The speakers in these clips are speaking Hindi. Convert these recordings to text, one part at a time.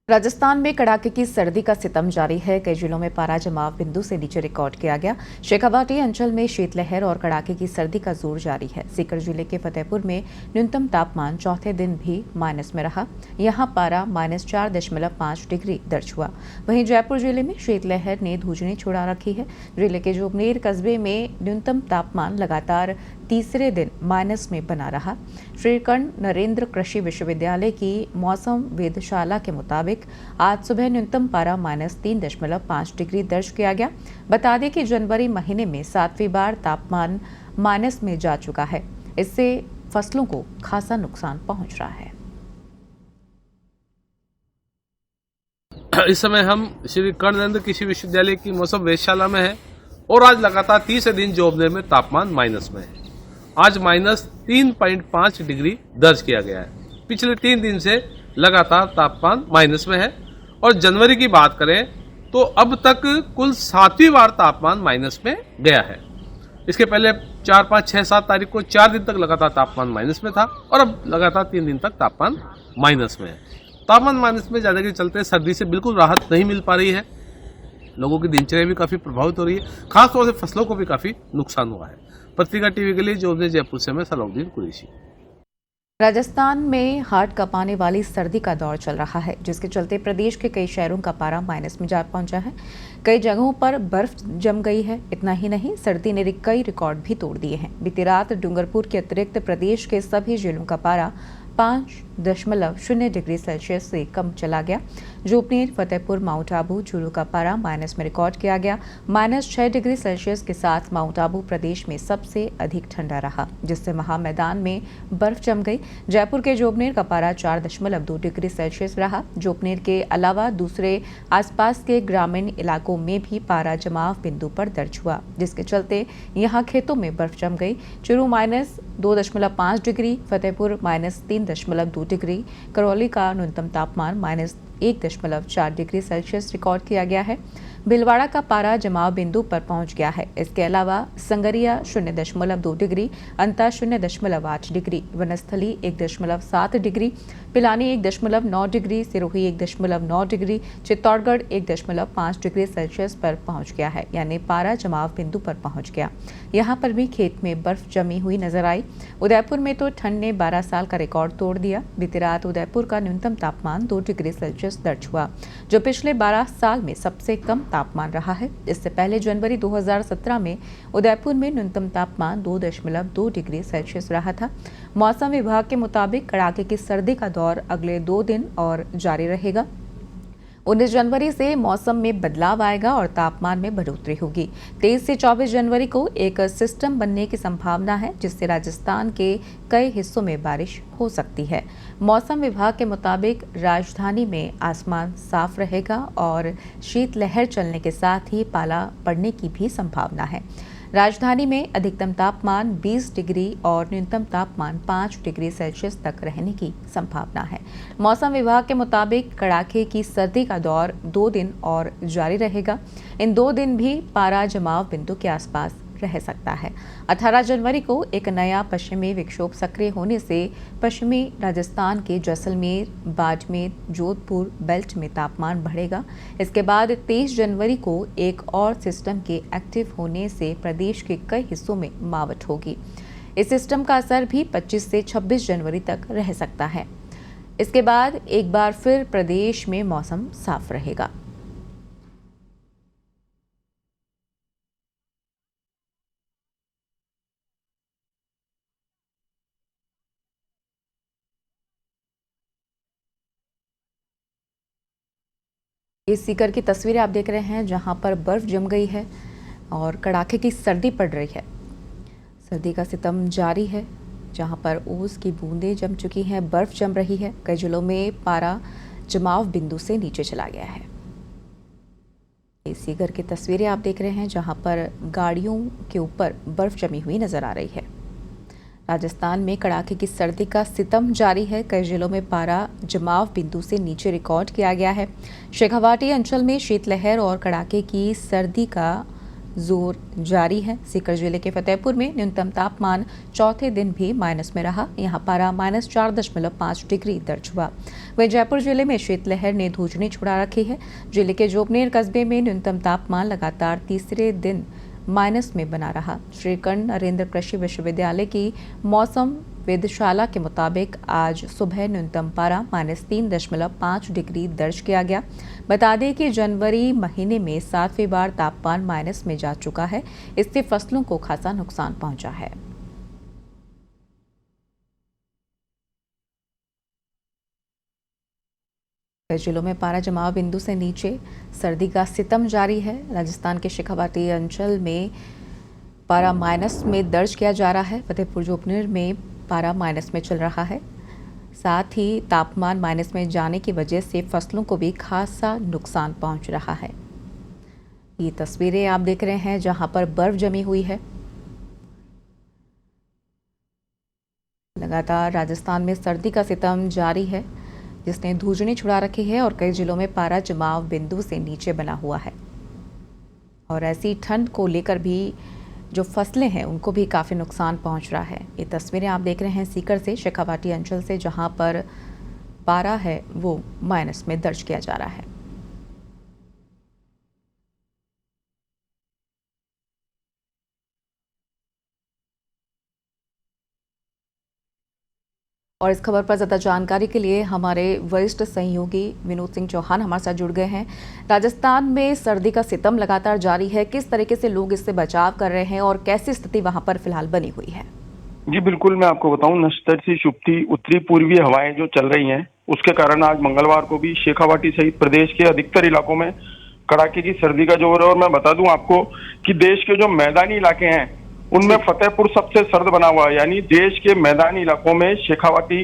राजस्थान में कड़ाके की सर्दी का सितम जारी है। कई जिलों में पारा जमाव बिंदु से नीचे रिकॉर्ड किया गया। शेखावाटी अंचल में शीतलहर और कड़ाके की सर्दी का जोर जारी है। सीकर जिले के फतेहपुर में न्यूनतम तापमान चौथे दिन भी माइनस में रहा। यहां पारा -4.5 डिग्री दर्ज हुआ। वहीं जयपुर जिले में शीतलहर ने धूजनी छुड़ा रखी है। जिले के जोबनेर कस्बे में न्यूनतम तापमान लगातार तीसरे दिन माइनस में बना रहा। श्रीकर्ण नरेंद्र कृषि विश्वविद्यालय की मौसम वेधशाला के मुताबिक आज सुबह न्यूनतम पारा -3.5 डिग्री दर्ज किया गया। बता दें कि जनवरी महीने में 7वीं बार तापमान माइनस में जा चुका है। इससे फसलों को खासा नुकसान पहुंच रहा है। इस समय हम श्री कर्ण नरेंद्र कृषि विश्वविद्यालय की मौसम वेधशाला में है और आज लगातार तीसरे दिन जोबनेर में तापमान माइनस में है। आज -3.5 डिग्री दर्ज किया गया है। पिछले 3 दिन से लगातार तापमान माइनस में है और जनवरी की बात करें तो अब तक कुल 7वीं बार तापमान माइनस में गया है। इसके पहले 4, 5, 6, 7 तारीख को 4 दिन तक लगातार तापमान माइनस में था और अब लगातार 3 दिन तक तापमान माइनस में है। तापमान माइनस में जाने के चलते सर्दी से बिल्कुल राहत नहीं मिल पा रही है। लोगों की दिनचर्या भी काफी प्रभावित हो रही है। खासतौर से फसलों को भी काफी नुकसान हुआ है। पत्रिका टीवी के लिए जोबनेर जयपुर से मैं सलाउद्दीन कुरैशी। राजस्थान में हाथ कांपाने वाली सर्दी का दौर चल रहा है, जिसके चलते प्रदेश के कई शहरों का पारा माइनस में जा पहुंचा है। कई जगहों पर बर्फ जम गई है। इतना ही नहीं, सर्दी ने कई रिकॉर्ड भी तोड़ दिए हैं। बीती रात डूंगरपुर के अतिरिक्त प्रदेश के सभी जिलों का पारा 5.0 डिग्री सेल्सियस से कम चला गया। जोबनेर, फतेहपुर, माउंट आबू, चूरू का पारा माइनस में रिकॉर्ड किया गया। -6 डिग्री सेल्सियस के साथ माउंट आबू प्रदेश में सबसे अधिक ठंडा रहा, जिससे महामैदान में बर्फ जम गई। जयपुर के जोबनेर का पारा 4.2 डिग्री सेल्सियस रहा। जोबनेर के अलावा दूसरे आसपास के ग्रामीण इलाकों में भी पारा जमाव बिंदु पर दर्ज हुआ, जिसके चलते यहां खेतों में बर्फ जम गई। चूरू -2.5 डिग्री, फतेहपुर -3.2 डिग्री, करौली का न्यूनतम तापमान -1.4 डिग्री सेल्सियस रिकॉर्ड किया गया है। भीलवाड़ा का पारा जमाव बिंदु पर पहुंच गया है। इसके अलावा Sangaria 0.2 degree, Anta 0.8 degree, Vanasthali 1.7 degree, Pilani 1.9 degree, Sirohi 1.9 degree, Chittorgarh 1.5 degree Celsius पर पहुंच गया है, यानी पारा जमाव बिंदु पर पहुंच गया। यहां पर भी खेत में बर्फ जमी हुई नजर आई। उदयपुर में तो ठंड ने 12 साल का रिकॉर्ड तोड़ दिया। बीती रात उदयपुर का न्यूनतम तापमान 2 डिग्री सेल्सियस दर्ज हुआ, जो पिछले 12 साल में सबसे कम तापमान रहा है। इससे पहले जनवरी 2017 में उदयपुर में न्यूनतम तापमान 2.2 डिग्री सेल्सियस रहा था। मौसम विभाग के मुताबिक कड़ाके की सर्दी का दौर अगले 2 दिन और जारी रहेगा। 19 जनवरी से मौसम में बदलाव आएगा और तापमान में बढ़ोतरी होगी। 23 से 24 जनवरी को एक सिस्टम बनने की संभावना है, जिससे राजस्थान के कई हिस्सों में बारिश हो सकती है। मौसम विभाग के मुताबिक राजधानी में आसमान साफ रहेगा और शीतलहर चलने के साथ ही पाला पड़ने की भी संभावना है। राजधानी में अधिकतम तापमान 20 डिग्री और न्यूनतम तापमान 5 डिग्री सेल्सियस तक रहने की संभावना है। मौसम विभाग के मुताबिक कड़ाके की सर्दी का दौर 2 दिन और जारी रहेगा। इन 2 दिन भी पारा जमाव बिंदु के आसपास रह सकता है। 18 जनवरी को एक नया पश्चिमी विक्षोभ सक्रिय होने से पश्चिमी राजस्थान के जैसलमेर, बाड़मेर, जोधपुर बेल्ट में तापमान बढ़ेगा। इसके बाद 23 जनवरी को एक और सिस्टम के एक्टिव होने से प्रदेश के कई हिस्सों में मावट होगी। इस सिस्टम का असर भी 25 से 26 जनवरी तक रह सकता है। इसके बाद एक बार फिर प्रदेश में मौसम साफ रहेगा। इस सीकर की तस्वीरें आप देख रहे हैं, जहां पर बर्फ जम गई है और कड़ाके की सर्दी पड़ रही है। सर्दी का सितम जारी है, जहां पर ओस की बूंदें जम चुकी हैं, बर्फ जम रही है। कई जिलों में पारा जमाव बिंदु से नीचे चला गया है। इस सीकर की तस्वीरें आप देख रहे हैं, जहां पर गाड़ियों के ऊपर बर्फ जमी हुई नजर आ रही है। राजस्थान में कड़ाके की सर्दी का सितम जारी है। कई जिलों में पारा जमाव बिंदु से नीचे रिकॉर्ड किया गया है। शेखावाटी अंचल में शीतलहर और कड़ाके की सर्दी का जोर जारी है। सीकर जिले के फतेहपुर में न्यूनतम तापमान चौथे दिन भी माइनस में रहा। यहां पारा -4.5 डिग्री दर्ज हुआ। वहीं जयपुर जिले में शीतलहर ने धूजनी छुड़ा रखी है। जिले के जोबनेर कस्बे में न्यूनतम तापमान लगातार तीसरे दिन माइनस में बना रहा। श्री कर्ण नरेंद्र कृषि विश्वविद्यालय की मौसम वेधशाला के मुताबिक आज सुबह न्यूनतम पारा -3.5 डिग्री दर्ज किया गया। बता दें कि जनवरी महीने में 7वीं बार तापमान माइनस में जा चुका है। इससे फसलों को खासा नुकसान पहुंचा है। कई जिलों में पारा जमाव बिंदु से नीचे, सर्दी का सितम जारी है। राजस्थान के शेखावाटी अंचल में पारा माइनस में दर्ज किया जा रहा है। फतेहपुर जोबनेर में पारा माइनस में चल रहा है। साथ ही तापमान माइनस में जाने की वजह से फसलों को भी खासा नुकसान पहुंच रहा है। ये तस्वीरें आप देख रहे हैं जहां पर बर्फ जमी हुई है। लगातार राजस्थान में सर्दी का सितम जारी है, जिसने धूजनी छुड़ा रखी है और कई जिलों में पारा जमाव बिंदु से नीचे बना हुआ है। और ऐसी ठंड को लेकर भी जो फसलें हैं उनको भी काफ़ी नुकसान पहुंच रहा है। ये तस्वीरें आप देख रहे हैं सीकर से, शेखावाटी अंचल से, जहां पर पारा है वो माइनस में दर्ज किया जा रहा है। और इस खबर पर ज़्यादा जानकारी के लिए हमारे वरिष्ठ सहयोगी विनोद सिंह चौहान हमारे साथ जुड़ गए हैं। राजस्थान में सर्दी का सितम लगातार जारी है। किस तरीके से लोग इससे बचाव कर रहे हैं और कैसी स्थिति वहां पर फिलहाल बनी हुई है? जी बिल्कुल, मैं आपको बताऊं, नश्तर से शुभती उत्तरी पूर्वीय हवाएं जो चल रही हैं, उसके कारण आज मंगलवार को भी शेखावाटी सहित प्रदेश के अधिकतर इलाकों में कड़ाके की सर्दी का जोर है। और मैं बता दूं आपको कि देश के जो मैदानी इलाके हैं उनमें फतेहपुर सबसे सर्द बना हुआ है। यानी देश के मैदानी इलाकों में शेखावाटी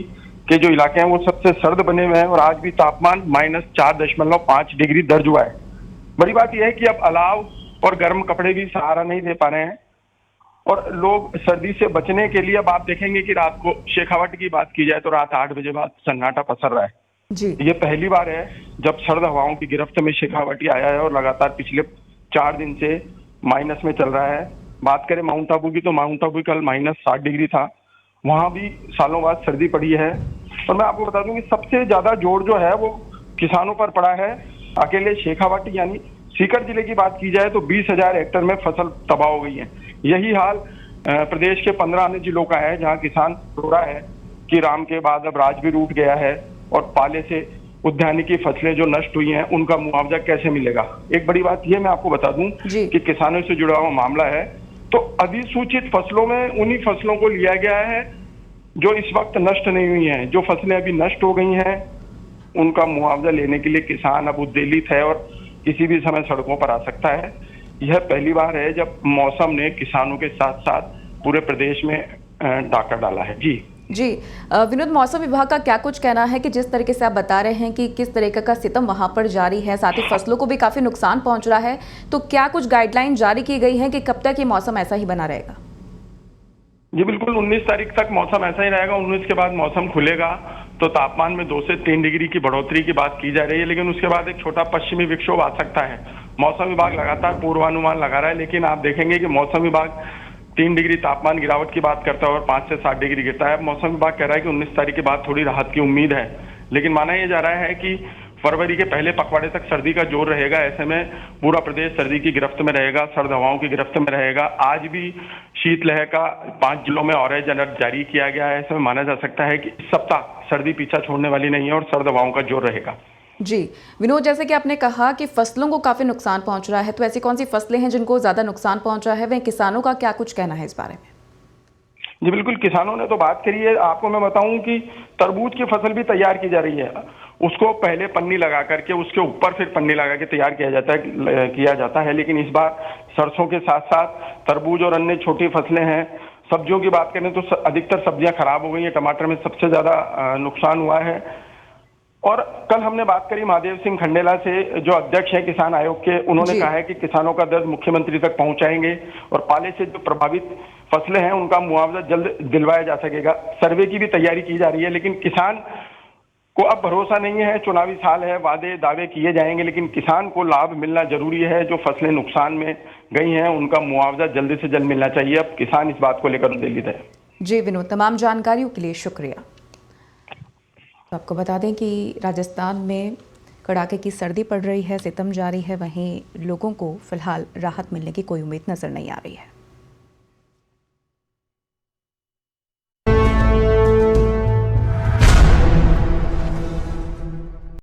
के जो इलाके हैं वो सबसे सर्द बने हुए हैं। और आज भी तापमान -4.5 डिग्री दर्ज हुआ है। बड़ी बात यह है कि अब अलाव और गर्म कपड़े भी सहारा नहीं दे पा रहे हैं और लोग सर्दी से बचने के लिए, अब आप देखेंगे कि रात को शेखावाटी की बात की जाए तो रात 8 बजे बाद सन्नाटा पसर रहा है जी। ये पहली बार है जब सर्द हवाओं की गिरफ्त में शेखावाटी आया है और लगातार पिछले 4 दिन से माइनस में चल रहा है। बात करें माउंट आबू की, तो माउंट आबू कल -7 डिग्री था। वहां भी सालों बाद सर्दी पड़ी है। और मैं आपको बता दूं कि सबसे ज्यादा जोर जो है वो किसानों पर पड़ा है। अकेले शेखावाटी यानी सीकर जिले की बात की जाए तो 20,000 हेक्टेयर में फसल तबाह हो गई है। यही हाल प्रदेश के 15 अन्य जिलों का है, जहां किसान रो रहा है कि राम के बाद अब राज भी रूठ गया है और पाले से उद्यानिकी फसलें जो नष्ट हुई हैं उनका मुआवजा कैसे मिलेगा। एक बड़ी बात यह मैं आपको बता दूं कि किसानों से जुड़ा हुआ मामला है, तो अधिसूचित फसलों में उन्हीं फसलों को लिया गया है जो इस वक्त नष्ट नहीं हुई हैं। जो फसलें अभी नष्ट हो गई हैं उनका मुआवजा लेने के लिए किसान अब उद्वेलित है और किसी भी समय सड़कों पर आ सकता है। यह पहली बार है जब मौसम ने किसानों के साथ साथ पूरे प्रदेश में डाका डाला है। जी विनोद, मौसम विभाग का क्या कुछ कहना है कि जिस तरीके से आप बता रहे हैं कि किस तरीके का सितम वहां पर जारी है, साथ ही फसलों को भी काफी नुकसान पहुंच रहा है, तो क्या कुछ गाइडलाइन जारी की गई है कि कब तक ये मौसम ऐसा ही बना रहेगा? जी बिल्कुल, 19 तारीख तक मौसम ऐसा ही रहेगा। 19 के बाद मौसम खुलेगा तो तापमान में 2 से 3 डिग्री की बढ़ोतरी की बात की जा रही है, लेकिन उसके बाद एक छोटा पश्चिमी विक्षोभ आ सकता है। मौसम विभाग लगातार पूर्वानुमान लगा रहा है, लेकिन आप देखेंगे कि मौसम विभाग 3 डिग्री तापमान गिरावट की बात करता है और 5 से 7 डिग्री गिरता है। अब मौसम विभाग कह रहा है कि 19 तारीख के बाद थोड़ी राहत की उम्मीद है, लेकिन माना यह जा रहा है कि फरवरी के पहले पखवाड़े तक सर्दी का जोर रहेगा। ऐसे में पूरा प्रदेश सर्दी की गिरफ्त में रहेगा, सर्द हवाओं की गिरफ्त में रहेगा। आज भी शीतलहर का 5 जिलों में ऑरेंज अलर्ट जारी किया गया है। ऐसे में माना जा सकता है कि इस सप्ताह सर्दी पीछा छोड़ने वाली नहीं है और सर्द हवाओं का जोर रहेगा। जी विनोद, जैसे कि आपने कहा कि फसलों को काफी नुकसान पहुंच रहा है, तो ऐसी कौन सी फसलें हैं जिनको ज्यादा नुकसान पहुंचा है? वह किसानों का क्या कुछ कहना है इस बारे में? जी बिल्कुल, किसानों ने तो बात करी है। आपको मैं बताऊं कि तरबूज की फसल भी तैयार की जा रही है। उसको पहले पन्नी लगा करके उसके ऊपर फिर पन्नी लगा के तैयार किया जाता है, लेकिन इस बार सरसों के साथ साथ तरबूज और अन्य छोटी फसलें हैं। सब्जियों की बात करें तो अधिकतर सब्जियां खराब हो गई हैं। टमाटर में सबसे ज्यादा नुकसान हुआ है। और कल हमने बात करी महादेव सिंह खंडेला से, जो अध्यक्ष हैं किसान आयोग के। उन्होंने कहा है कि किसानों का दर्द मुख्यमंत्री तक पहुंचाएंगे और पाले से जो प्रभावित फसलें हैं उनका मुआवजा जल्द दिलवाया जा सकेगा। सर्वे की भी तैयारी की जा रही है, लेकिन किसान को अब भरोसा नहीं है। चुनावी साल है, वादे दावे किए जाएंगे, लेकिन किसान को लाभ मिलना जरूरी है। जो फसलें नुकसान में गई हैं उनका मुआवजा जल्दी से जल्द मिलना चाहिए। अब किसान इस बात को लेकर उद्वेलित है। जी विनोद, तमाम जानकारियों के लिए शुक्रिया। तो आपको बता दें कि राजस्थान में कड़ाके की सर्दी पड़ रही है, सितम जारी है, वहीं लोगों को फिलहाल राहत मिलने की कोई उम्मीद नजर नहीं आ रही है।